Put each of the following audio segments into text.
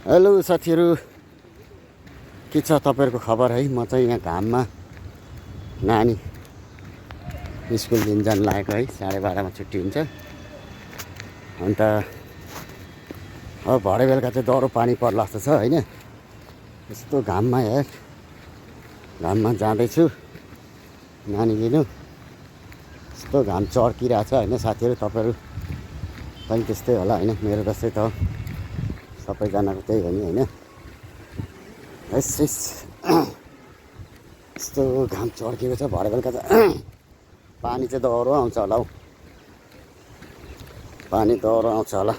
Hello साथीहरू, के छ तपाईँहरूको खबर है? म चाहिँ यहाँ घाममा नानी स्कुल दिन जान लागेको है। 12:30मा छुट्टी हुन्छ। अन्त अब भरे बेलुका चाहिँ डह्रो पानी पर्ला जस्तो छ होइन। यस्तो घाममा हेर, घाममा जाँदैछु नानी लिनु। यस्तो घाम चर्किरहेछ होइन साथीहरू। तपाईँहरू पनि त्यस्तै होला होइन, मेरो जस्तै त सबैजनाको त्यही हो नि होइन। यस्तो घाम चर्किएको छ। भरे बेलुका त पानी चाहिँ डह्रो आउँछ होला हौ, पानी डह्रो आउँछ होला।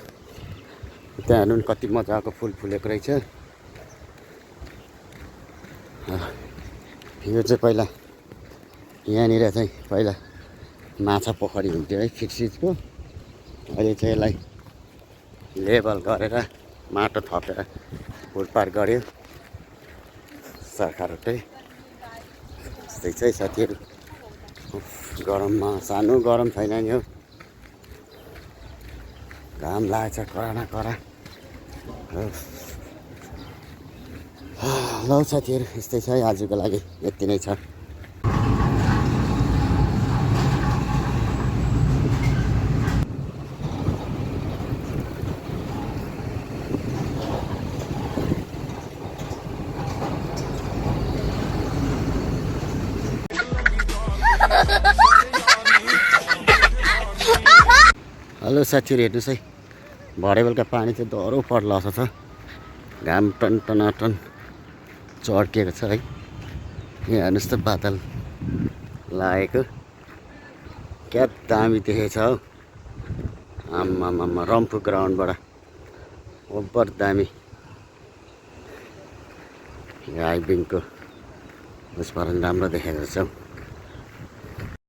त्यहाँ हेर्नु कति मजाको फुल फुलेको रहेछ। यो चाहिँ पहिला यहाँनिर चाहिँ पहिला माछा पोखरी हुन्थ्यो है, फिक्सिजको। अहिले चाहिँ यसलाई लेबल गरेर माटो थपेर फुलपार गऱ्यो सरकारले। त्यस्तै चाहिँ साथीहरू, गरममा सानो गरम छैन नि हौ, घाम लागेछ कडा न कडा। ल साथीहरू, यस्तै छ है आजको लागि, यति नै छ। हेलो साथीहरू, हेर्नुहोस् है, भरे बेलुका पानी चाहिँ डह्रो पर्ला जस्तो छ। घाम टन चर्किएको छ है। यहाँ हेर्नुहोस् त, बादल लागेको क्या दामी देखेको छ हौ। आम्मामा, रम्फू ग्राउन्डबाट ओभर दामी हाइविङको उसमा राम्रो देखेको छ हौ।